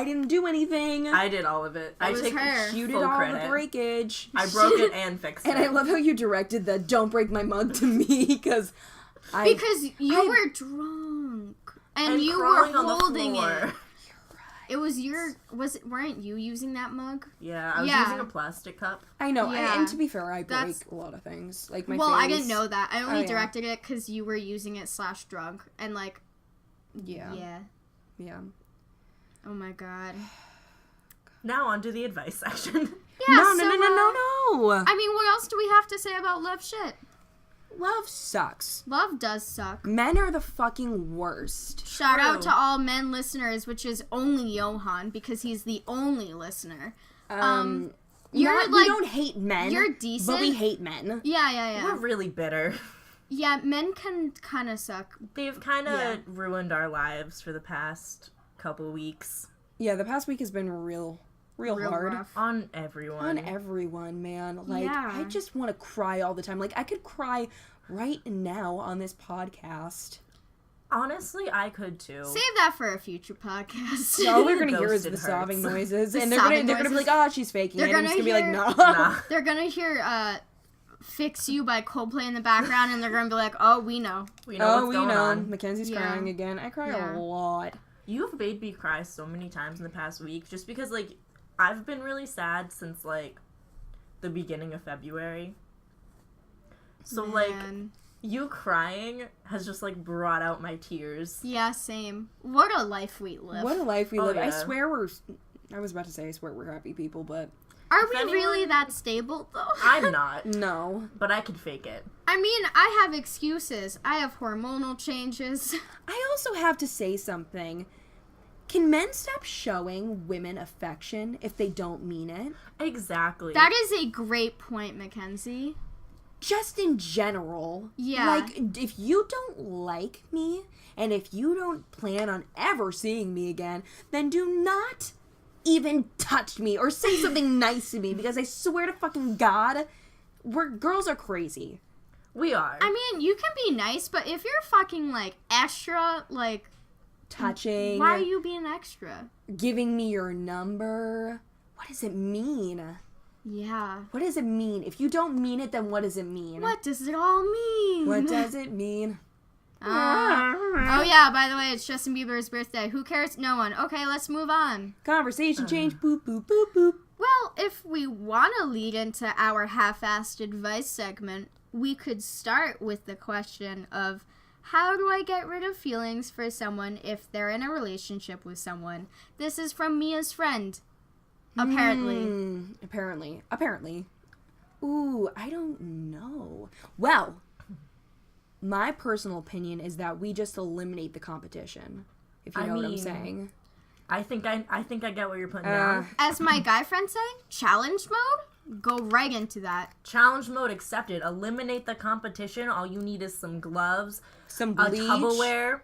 didn't do anything. I did all of it. I was take her. You did full all credit. the breakage. I broke it and fixed it. And I love how you directed the "Don't break my mug" to me because Because you were drunk and you were crawling on the holding floor. it. It was your weren't you using that mug? Yeah, I was Yeah. using a plastic cup. I know. Yeah. And to be fair, I break That's- a lot of things, like my Well, face. I didn't know that. I only Oh, yeah. directed it because you were using it / drunk and like Yeah. yeah. Oh my god. Now on to the advice section. Yeah. No. I mean, what else do we have to say about love shit? Love sucks. Love does suck. Men are the fucking worst. Shout out True. to all men listeners, which is only Johan because he's the only listener. You're we like don't hate men. you're but decent. we hate men. Yeah. We're really bitter. Yeah, men can kind of suck. They've kind of Yeah. ruined our lives for the past couple weeks. Yeah, the past week has been real hard. Rough. On everyone. On everyone, man. Like, Yeah. I just want to cry all the time. Like, I could cry right now on this podcast. Honestly, I could too. Save that for a future podcast. All we're gonna hear is Ghosted the sobbing hurts. noises, The and they're gonna sobbing be like, noises. "Oh, she's faking They're it." And it's gonna gonna be like, hear- "No." Nah. They're gonna hear "Fix You" by Coldplay in the background, and they're gonna be like, "Oh, we know." We know Oh, what's we going know. on. Mackenzie's Yeah. crying again. I cry Yeah. a lot. You have made me cry so many times in the past week just because, like, I've been really sad since, like, the beginning of February. So, like, Man. you crying has just, like, brought out my tears. Yeah, same. What a life we live. What a life we Oh, live. I yeah. swear I was about to say I swear we're happy people, but Are If we anyone- really that stable though? I'm not, no. but I could fake it. I mean, I have excuses. I have hormonal changes. I also have to say something. Can men stop showing women affection if they don't mean it? Exactly. That is a great point, Mackenzie. Just in general. Yeah. Like, if you don't like me, and if you don't plan on ever seeing me again, then do not even touch me or say something nice to me, because I swear to fucking God, girls are crazy. We are. I mean, you can be nice, but if you're fucking, like, extra, like... Touching. Why are you being extra? Giving me your number. What does it mean? Yeah. What does it mean? If you don't mean it, then what does it mean? What does it all mean? What does it mean? Oh yeah, by the way, it's Justin Bieber's birthday. Who cares? No one. Okay, let's move on. Conversation change. Boop, boop, boop, boop. Well, if we want to lead into our half-assed advice segment, we could start with the question of, how do I get rid of feelings for someone if they're in a relationship with someone? This is from Mia's friend. Apparently. Apparently. Ooh, I don't know. Well, my personal opinion is that we just eliminate the competition. If you know what I'm saying. I think I get what you're putting down. As my guy friends say, challenge mode? Go right into that. Challenge mode accepted. Eliminate the competition. All you need is some gloves, Some bleach. a Tupperware.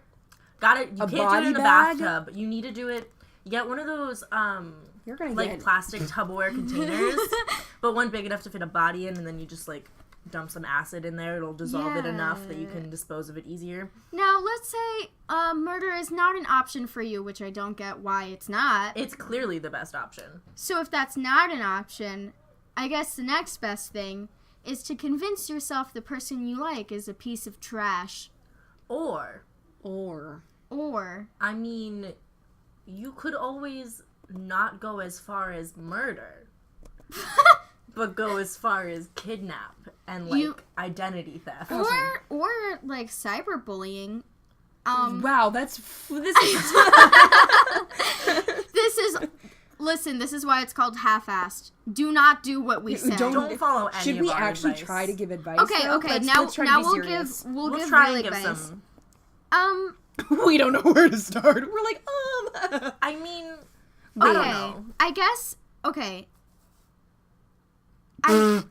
Got it. You A can't do body it in a bag. bathtub. You need to do it. You get one of those You're gonna like get plastic Tupperware containers, but one big enough to fit a body in, and then you just like dump some acid in there. It'll dissolve it enough that you can dispose of it easier. Now, let's say murder is not an option for you, which I don't get why it's not. It's clearly the best option. So if that's not an option, I guess the next best thing is to convince yourself the person you like is a piece of trash. Or, I mean, you could always not go as far as murder, but go as far as kidnap and like identity theft. Or like cyberbullying. wow, this is Listen, this is why it's called half-assed. Do not do what we said. Don't follow any Should of we our actually advice. try to give advice? Okay, though? okay. Let's try to Now be we'll serious. give try real and give advice. some. We don't know where to start. We're like, I mean, I don't Okay, know. I guess. Okay. I'm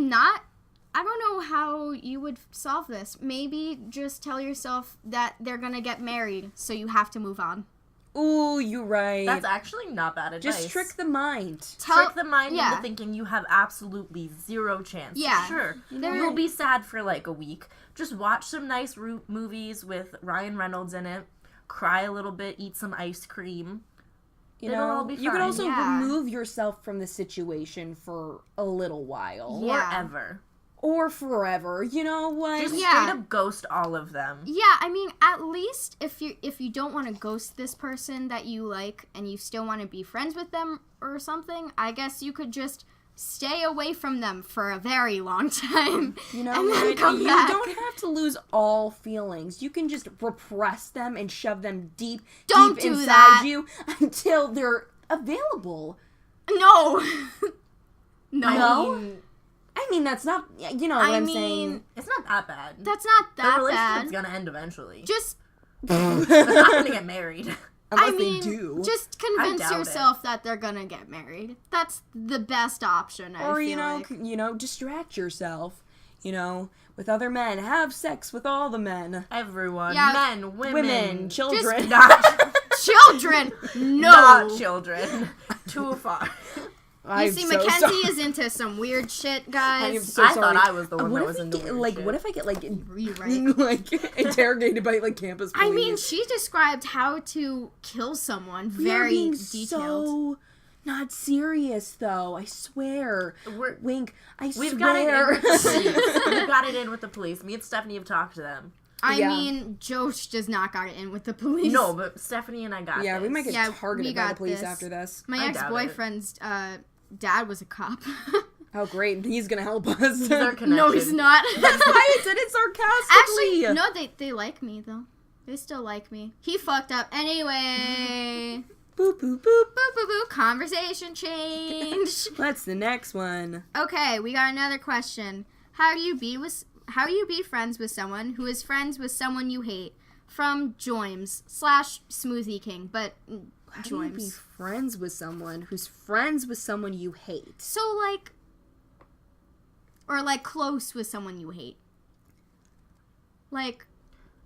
not. I don't know how you would solve this. Maybe just tell yourself that they're gonna get married, so you have to move on. Ooh, you're right. That's actually not bad advice. Just trick the mind. Trick the mind into thinking you have absolutely zero chance. Yeah. Sure. You'll be sad for like a week. Just watch some nice movies with Ryan Reynolds in it. Cry a little bit. Eat some ice cream. You It'll know, all be you can fine. also Yeah. remove yourself from the situation for a little while. Yeah. Forever. Or forever. You know what? Just Yeah. straight up ghost all of them. Yeah, I mean, at least if you don't want to ghost this person that you like and you still want to be friends with them or something, I guess you could just stay away from them for a very long time. You know, and then what? come You back. don't have to lose all feelings. You can just repress them and shove them deep Don't do inside that. you until they're available. No. No? I mean, that's not, you know what I'm saying. It's not that bad. That's not The that relationship's bad. gonna end eventually. Just, They're not gonna get married. Unless I mean, they do. just convince doubt yourself that they're gonna get married. That's the best option, I Or, feel you know, like. distract yourself, with other men. Have sex with all the men. Everyone. Yeah. Men, women. Children. Not, Children! No! not children. Too far. You see, Mackenzie is into some weird shit, guys. I am so I sorry. thought I was the one What that if was we into get, weird like, shit. what if I get, like, Rewrite. interrogated by, like, campus police? I mean, she described how to kill someone We are very being detailed. so not serious, though. I swear. Wink. We've got it in swear. with the police. We've got it in with the police. Me and Stephanie have talked to them. I Yeah. mean, Jösh does not got it in with the police. No, but Stephanie and I got Yeah, this. we might get Yeah, targeted we by the got police this. after this. My I doubt ex-boyfriend's dad was a cop. Oh, great. He's gonna help us. He's our connection. No, he's not. That's why I said it sarcastically. Actually, no, they like me, though. They still like me. He fucked up anyway. Boop, boop, boop. Boo, boo, boo. Conversation change. What's the next one? Okay, we got another question. How do you be friends with someone who is friends with someone you hate? from Joims / Smoothie King, but How do you be Joims. friends with someone who's friends with someone you hate? So, like, or, like, close with someone you hate. Like,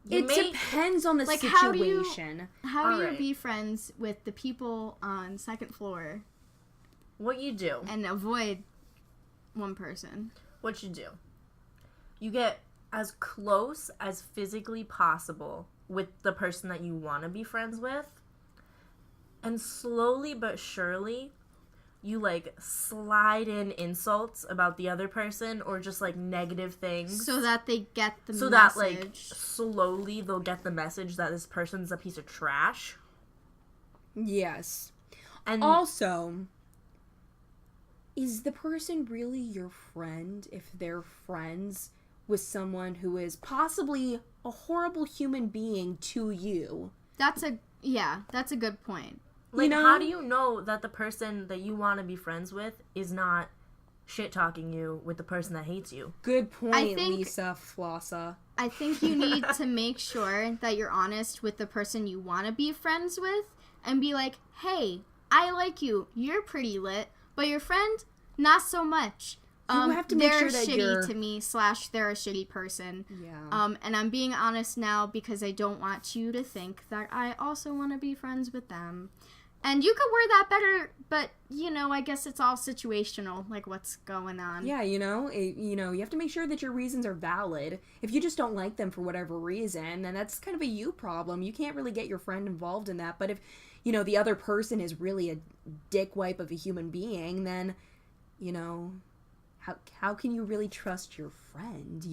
It depends on the like, how do you- situation. how do you Alright. be friends with the people on second floor What you do, and avoid one person? you get as close as physically possible with the person that you want to be friends with, and slowly but surely you like slide in insults about the other person or just like negative things So that they get the so message. that like slowly they'll get the message that this person's a piece of trash. Yes. And Also, is the person really your friend if they're friends with someone who is possibly a horrible human being to you? That's a good point. like, know- how do you know that the person that you want to be friends with is not shit talking you with the person that hates you? Good point, I think- Lisa Flossa. I think you need to make sure that you're honest with the person you want to be friends with and be like, hey, I like you. You're pretty lit, but your friend, not so much. You have to make they're sure that shitty you're- to me / they're a shitty person. Yeah. And I'm being honest now because I don't want you to think that I also want to be friends with them. And you could word that better, but, I guess it's all situational, like what's going on. Yeah, you have to make sure that your reasons are valid. If you just don't like them for whatever reason, then that's kind of a you problem. You can't really get your friend involved in that. But if, the other person is really a dickwipe of a human being, then, how can you really trust your friend,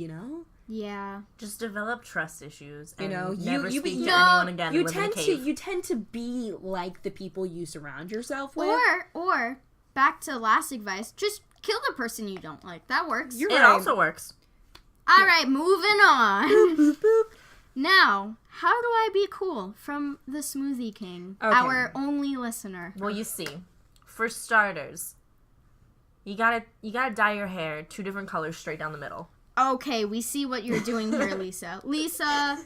Yeah. Just develop trust issues and You never speak to No, anyone again. You Live in a tend cave. you tend to be like the people you surround yourself with. Or back to last advice, just kill the person you don't like. That works. You're It right. also works. All right, moving on. Boop, boop. Now, how do I be cool from the Smoothie King, Okay. our only listener? Well, you see, for starters, you gotta dye your hair 2 different colors straight down the middle. Okay, we see what you're doing here, Lisa. Lisa,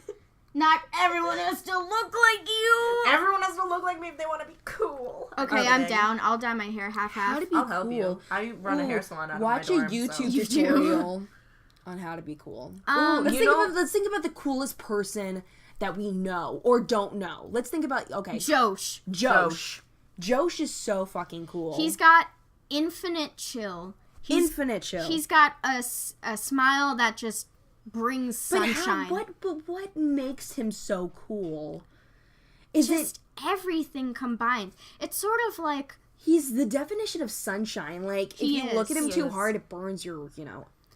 not everyone has to look like you. Everyone has to look like me if they want to be cool. Okay, I'm down. I'll dye my hair half. How to be I'll cool. help you. I run a hair salon out Watch of my a dorm, YouTube You do? tutorial on how to be cool. Um, Let's think about the coolest person that we know or don't know. Let's think about Jösh. Jösh. Jösh is so fucking cool. He's got infinite chill. infinite chill. He's got a smile that just brings sunshine. But what makes him so cool? Is Just everything combined. It's sort of like he's the definition of sunshine. Like if He you look at him is. too hard, it burns your,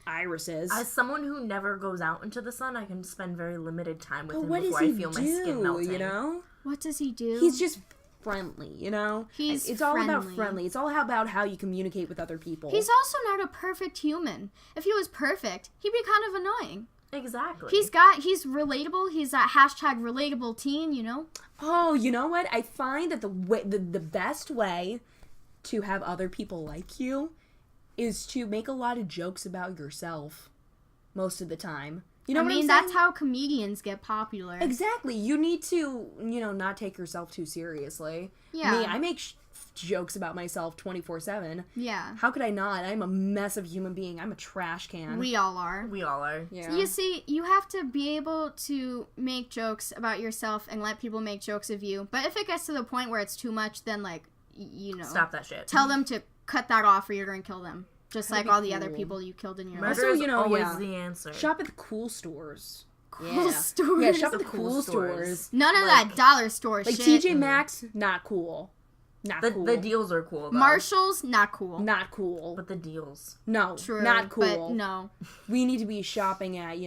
irises. As someone who never goes out into the sun, I can spend very limited time with But him what does before he I feel my skin do? melting. what does he do? He's just friendly, He's it's all about friendly. friendly. It's all about how you communicate with other people. He's also not a perfect human. If he was perfect, he'd be kind of annoying. Exactly. He's relatable. He's that hashtag relatable teen, Oh, you know what? I find that the best way to have other people like you is to make a lot of jokes about yourself most of the time. You know I what mean, I'm that's saying? how comedians get popular. Exactly. You need to, not take yourself too seriously. Yeah. Me, I make jokes about myself 24/7. Yeah. How could I not? I'm a mess of a human being. I'm a trash can. We all are. We all are. yeah. You see, you have to be able to make jokes about yourself and let people make jokes of you. But if it gets to the point where it's too much, then, Stop that shit. tell them to cut that off or you're going to kill them. Just That'd like be all the other cool. people you killed in your Murder life. Also, is always yeah. the answer. Shop at the cool stores. Cool stores. Yeah, shop at the The cool cool stores. stores. None of Like- that dollar store Like shit. TJ Maxx, not cool. Not cool. The deals are cool, though. Marshalls, not cool. Not cool. But the deals. No, True. not cool. But no. We need to be shopping at,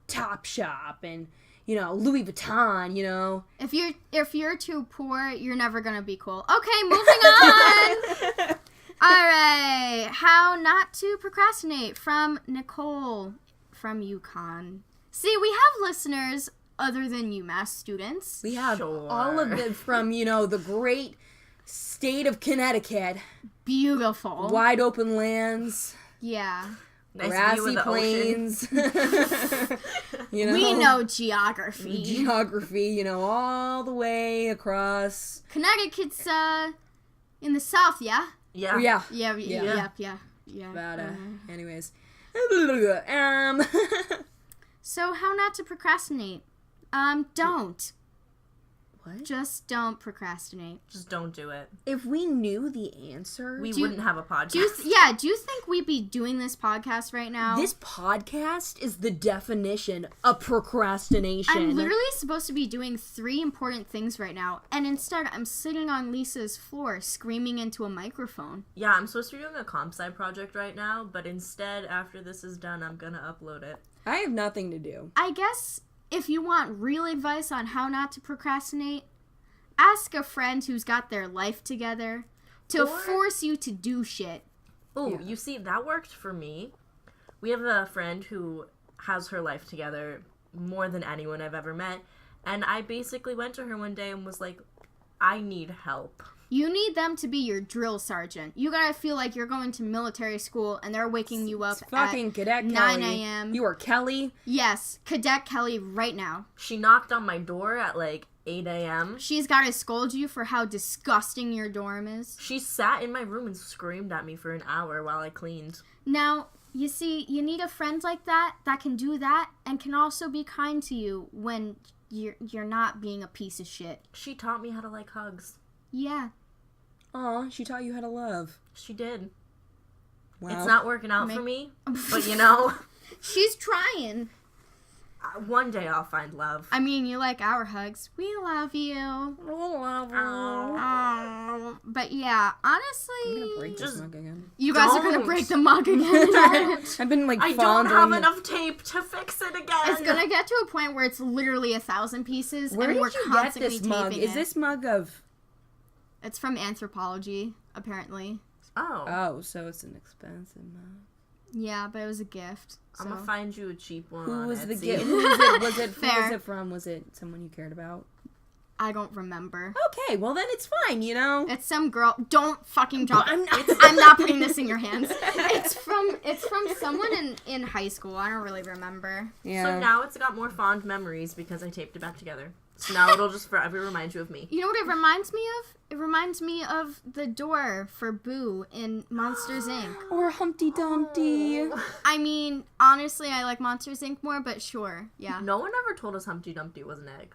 Top Shop and, Louis Vuitton, If you're too poor, you're never gonna be cool. Okay, moving on. All right, how not to procrastinate from Nicole from UConn. See, we have listeners other than UMass students. We have Sure. all of them from, the great state of Connecticut. Beautiful. Wide open lands. Yeah. Nice view of grassy the plains. You know, We know geography. geography. You know, all the way across. Connecticut's in the south, yeah? Yeah. Oh, yeah. Yeah. But anyways, So how not to procrastinate? Don't. what? Just don't procrastinate. Just don't do it. If we knew the answer, We Do you- wouldn't have a podcast. Do you think we'd be doing this podcast right now? this podcast is the definition of procrastination. I'm literally supposed to be doing 3 important things right now, and instead I'm sitting on Lisa's floor screaming into a microphone. Yeah, I'm supposed to be doing a comp sci project right now, but instead, after this is done, I'm gonna upload it. I have nothing to do. I guess if you want real advice on how not to procrastinate, ask a friend who's got their life together to Or- force you to do shit. Oh, Yeah. you see, that worked for me. We have a friend who has her life together more than anyone I've ever met, and I basically went to her one day and was like, I need help. You need them to be your drill sergeant. You gotta feel like you're going to military school and they're waking you up It's fucking at Cadet 9 Kelly. a.m. You are Kelly. Yes, Cadet Kelly right now. She knocked on my door at like 8 a.m. She's gotta scold you for how disgusting your dorm is. She sat in my room and screamed at me for an hour while I cleaned. Now, you see, you need a friend like that can do that and can also be kind to you when you're not being a piece of shit. She taught me how to like hugs. Yeah. Aw, she taught you how to love. She did. Wow. It's not working out Make- for me, but you know, She's trying. one day I'll find love. I mean, you like our hugs. We love you. But yeah, I'm honestly, gonna break this Just- mug again. you guys are gonna Don't. break the mug again. I've been like I don't fondling have the- enough tape to fix it again. It's gonna get to a point where it's literally 1,000 pieces, Where and did we're you get constantly this mug? taping Is it. this mug of? It's from anthropology, apparently. Oh, Oh, so it's an expensive mug. Yeah, but it was a gift. So. I'm gonna find you a cheap one. Who on was the Etsy. gift? Who was it? Was it? Who was Fair. it from? Was it someone you cared about? I don't remember. Okay, well then it's fine. You know. It's some girl. Don't fucking drop. I'm not- I'm not putting this in your hands. It's from someone in high school. I don't really remember. Yeah. So now it's got more fond memories because I taped it back together. So now it'll just forever remind you of me. You know what it reminds me of? It reminds me of the door for Boo in Monsters Inc. Or Humpty Dumpty. I mean, honestly, I like Monsters Inc. more, but sure, yeah. No one ever told us Humpty Dumpty was an egg.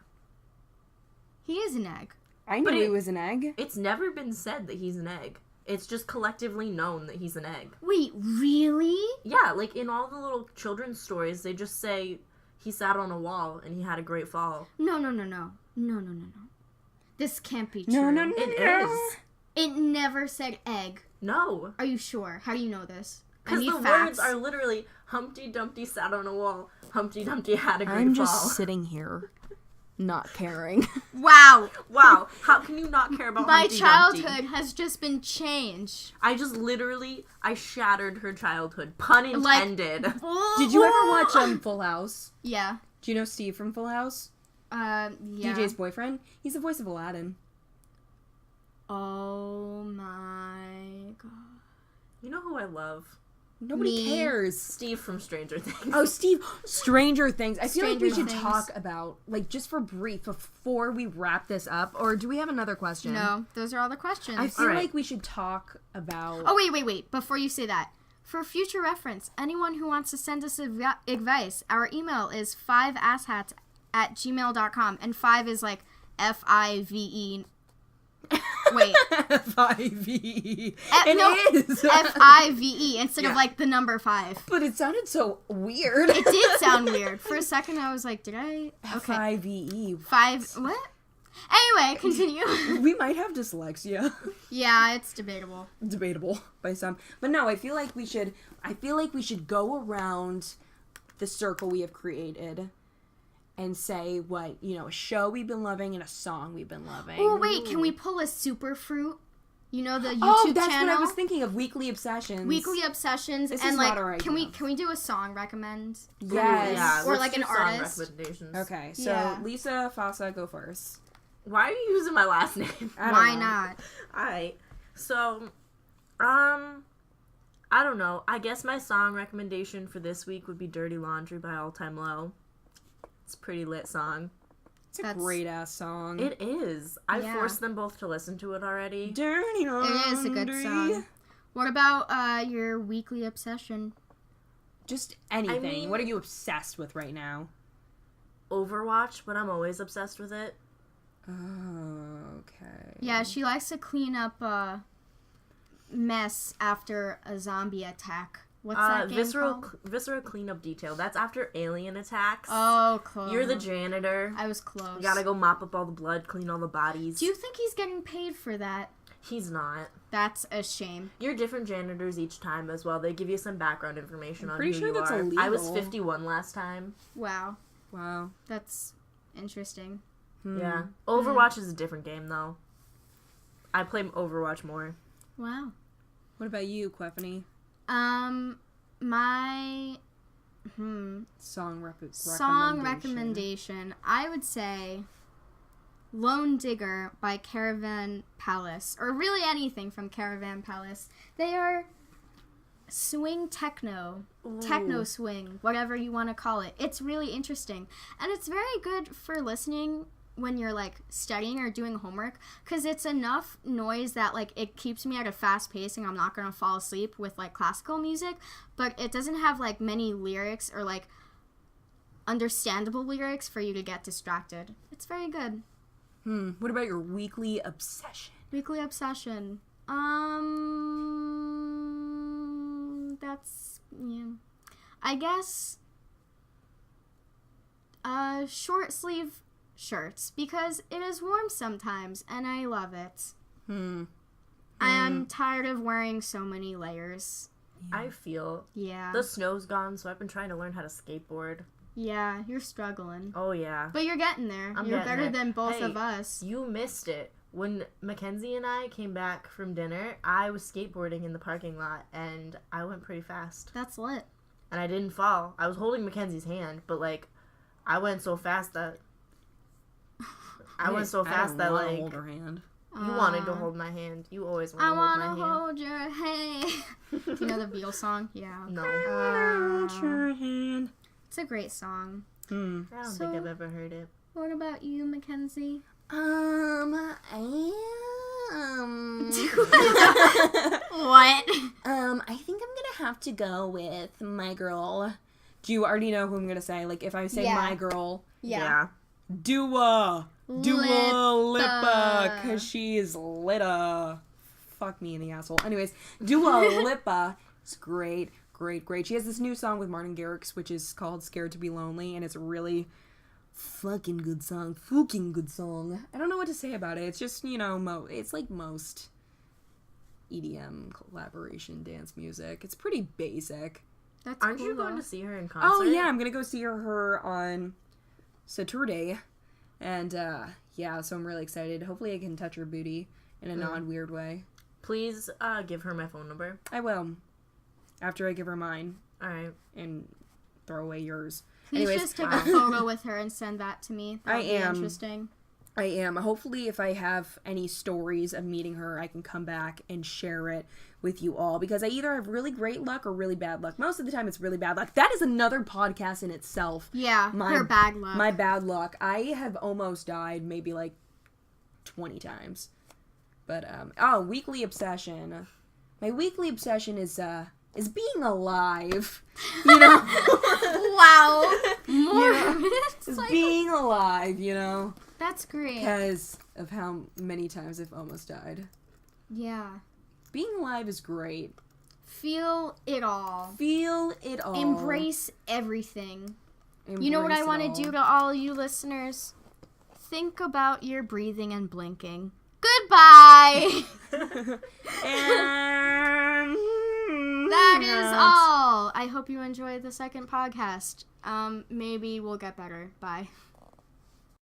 He is an egg. I knew But he it- was an egg. It's never been said that he's an egg. It's just collectively known that he's an egg. Wait, really? Yeah, like in all the little children's stories, they just say he sat on a wall and he had a great fall. No. This can't be true. No. It is. It never said egg. No. Are you sure? How do you know this? I Because need the facts. words are literally Humpty Dumpty sat on a wall, Humpty Dumpty had a great I'm fall. just sitting here, not caring. Wow. Wow, how can you not care about My Humpty childhood Dumpty? has just been changed. I just literally, I shattered her childhood. Pun intended. Did you ever watch Full House? Yeah. Do you know Steve from Full House? Yeah. DJ's boyfriend. He's the voice of Aladdin. Oh my god. You know who I love? Nobody Me. cares. Steve from Stranger Things. Oh, Steve, Stranger Things. I feel like we Stranger should Things. talk about, like, just for brief, before we wrap this up, or do we have another question? No, those are all the questions. I feel Alright. like we should talk about... Oh, wait. Before you say that, for future reference, anyone who wants to send us advice, our email is 5asshats@gmail.com. And 5 is like F-I-V-E. Wait. F-I-V-E. No, It is. F-I-V-E instead of Yeah. like the number 5. But it sounded so weird. It did sound weird. For a second, I was like, did I? Okay. F-I-V-E. 5. What? Anyway, continue. We might have dyslexia. Yeah, it's debatable. Debatable by some. But no, I feel like we should go around the circle we have created and say what, a show we've been loving and a song we've been loving. Oh, wait, can we pull a super fruit? You know the YouTube Oh, that's channel? what I was thinking of, Weekly Obsessions. Weekly Obsessions, This and is like, not our idea. can we do a song recommend? Yes. Yeah, Or let's like do an song artist. recommendations. Okay, so Yeah. Lisa, Fasa, go first. Why are you using my last name? I don't Why know. not? Alright. So, I don't know. I guess my song recommendation for this week would be Dirty Laundry by All Time Low. It's a pretty lit song. It's a great ass song. It is. I forced them both to listen to it already. Dirty Laundry. It is a good song. What about your weekly obsession? Just anything. I mean- What are you obsessed with right now? Overwatch, but I'm always obsessed with it. Oh, okay. Yeah, she likes to clean up a mess after a zombie attack. What's that game called? Visceral Cleanup Detail. That's after alien attacks. Oh, close. You're the janitor. I was close. You gotta go mop up all the blood, clean all the bodies. Do you think he's getting paid for that? He's not. That's a shame. You're different janitors each time as well. They give you some background information on pretty who sure you that's are. illegal. I was 51 last time. Wow. Wow. That's interesting. Yeah. Overwatch is a different game, though. I play Overwatch more. Wow. What about you, Queffany? My Song recommendation, I would say Lone Digger by Caravan Palace, or really anything from Caravan Palace. They are swing techno swing, whatever you want to call it. It's really interesting, and it's very good for listening when you're like studying or doing homework, because it's enough noise that like it keeps me at a fast pace and I'm not gonna fall asleep with like classical music, but it doesn't have like many lyrics or like understandable lyrics for you to get distracted. It's very good. What about your weekly obsession? Weekly obsession. That's, yeah. I guess short sleeve shirts, because it is warm sometimes and I love it. I'm tired of wearing so many layers. I feel Yeah. the snow's gone, so I've been trying to learn how to skateboard. Yeah, you're struggling. Oh, yeah. But you're getting there. I'm You're getting better there. than both Hey, of us. You missed it. When Mackenzie and I came back from dinner, I was skateboarding in the parking lot, and I went pretty fast. That's lit. And I didn't fall. I was holding Mackenzie's hand, but, like, I went so fast that... I went so fast that, like... hold her hand. You wanted to hold my hand. You always wanted I to hold want my to hand. hold your hand. Do you know the Beatles song? Yeah. No. Hold your hand. It's a great song. I don't think So- I've ever heard it. What about you, Mackenzie? I am. What? I think I'm gonna have to go with my girl. Do you already know who I'm gonna say? Like, if I say Yeah. my girl, Yeah. Dua Lipa, Lipa. because she is Litta. Fuck me in the asshole. Anyways, Dua Lipa is great. She has this new song with Martin Garrix, which is called Scared to Be Lonely, and it's a really fucking good song. I don't know what to say about it. It's just, you know, it's like most EDM collaboration dance music. It's pretty basic. That's Aren't cool, you going though. to see her in concert? Oh, yeah, I'm gonna go see her on Saturday. And, yeah, so I'm really excited. Hopefully I can touch her booty in a non-weird way. Please give her my phone number. I will. After I give her mine Alright. and throw away yours. Please Anyways, just take a photo with her and send that to me. That I would be am. interesting. I am. Hopefully, if I have any stories of meeting her, I can come back and share it with you all, because I either have really great luck or really bad luck. Most of the time, it's really bad luck. That is another podcast in itself. Yeah, her bad luck. My bad luck. I have almost died maybe like 20 times. But, weekly obsession. My weekly obsession is being alive. You know? Wow. More. It's being alive, you know? That's great. Because of how many times I've almost died. Yeah. Being alive is great. Feel it all. Feel it all. Embrace everything. You know what I want to do to all you listeners? Think about your breathing and blinking. Goodbye. And That is all. I hope you enjoyed the second podcast. Maybe we'll get better. Bye.